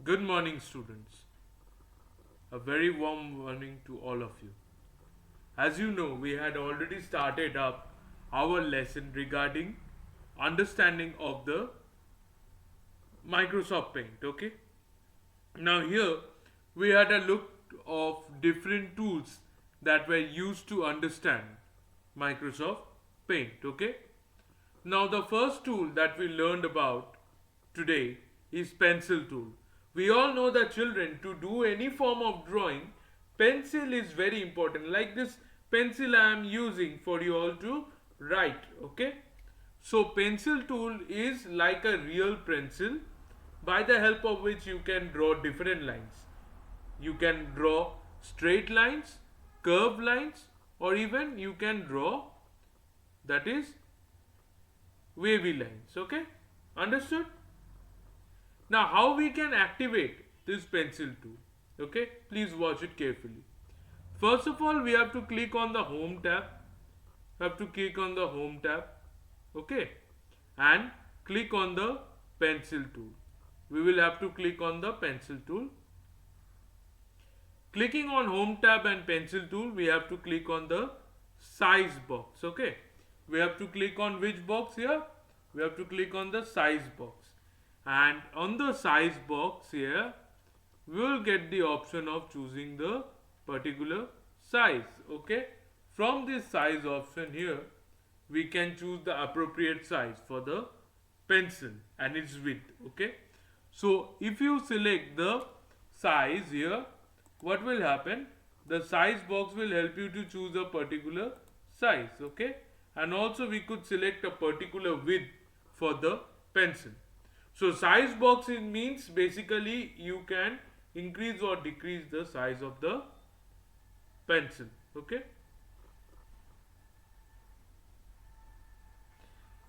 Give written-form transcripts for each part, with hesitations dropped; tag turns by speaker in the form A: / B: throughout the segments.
A: Good morning, students. A very warm morning to all of you. As you know, we had already started up our lesson regarding understanding of the Microsoft Paint. Okay. Now here we had a look of different tools that were used to understand Microsoft Paint. Okay. Now the first tool that we learned about today is pencil tool. We all know that children, to do any form of drawing, pencil is very important. Like this pencil I am using for you all to write. Okay. So pencil tool is like a real pencil by the help of which you can draw different lines. You can draw straight lines, curved lines, or even you can draw, that is, wavy lines. Okay, understood? Now how we can activate this pencil tool? Okay, please watch it carefully. First of all, we have to click on the home tab. Have to click on the home tab. Okay, and click on the pencil tool. We will have to click on the pencil tool. Clicking on home tab and pencil tool, we have to click on the size box. Okay, we have to click on which box here? We have to click on the size box, and on the size box here we will get the option of choosing the particular size. Okay, from this size option here we can choose the appropriate size for the pencil and its width. Okay, so if you select the size here, what will happen? The size box will help you to choose a particular size. Okay, and also we could select a particular width for the pencil. So size box means basically you can increase or decrease the size of the pencil. Okay,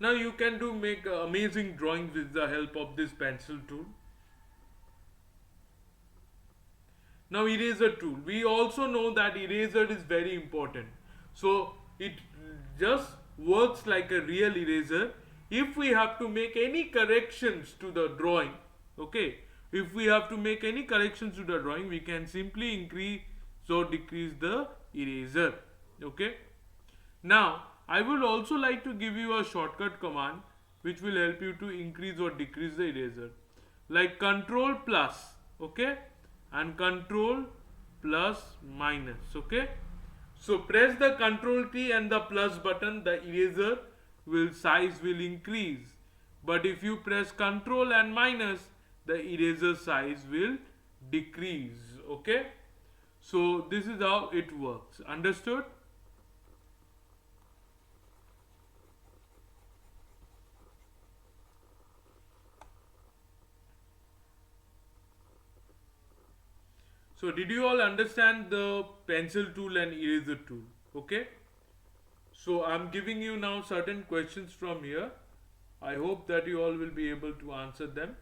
A: now you can make amazing drawings with the help of this pencil tool. Now eraser tool, we also know that eraser is very important, so it just works like a real eraser. If we have to make any corrections to the drawing, okay, if we have to make any corrections to the drawing, we can simply increase or decrease the eraser. Okay, now I would also like to give you a shortcut command which will help you to increase or decrease the eraser, like control plus. Okay, and control plus minus. Okay, so press the control key and the plus button, the eraser will size will increase, but if you press control and minus, the eraser size will decrease. Okay, so this is how it works. Understood? So did you all understand the pencil tool and eraser tool? Okay, so I'm giving you now certain questions from here. I hope that you all will be able to answer them.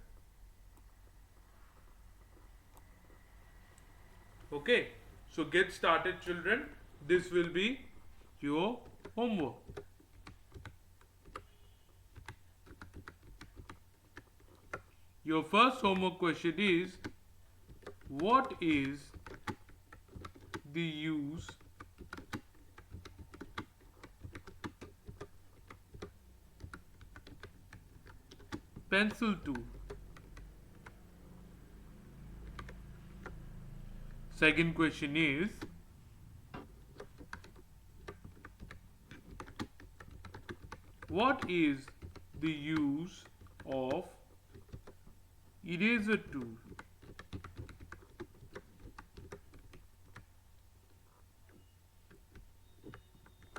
A: Okay, so get started, children. This will be your homework. Your first homework question is, what is the use pencil tool? Second question is, what is the use of eraser tool?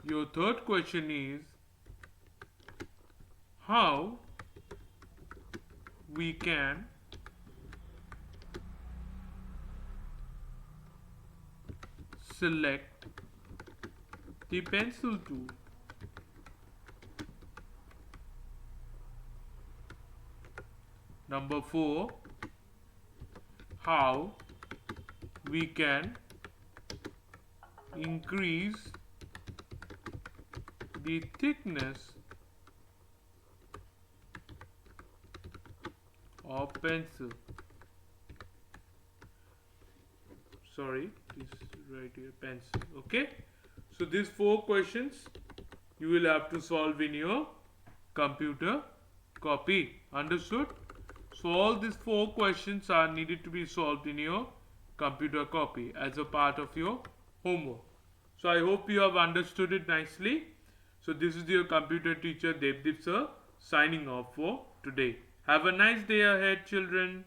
A: Your third question is, how we can select the pencil tool. Number 4, how we can increase the thickness of pencil. sorry, please write your pencil. Okay, so these 4 questions you will have to solve in your computer copy. Understood? So all these 4 questions are needed to be solved in your computer copy as a part of your homework. So I hope you have understood it nicely. So this is your computer teacher Devdeep sir signing off for today. Have a nice day ahead, children.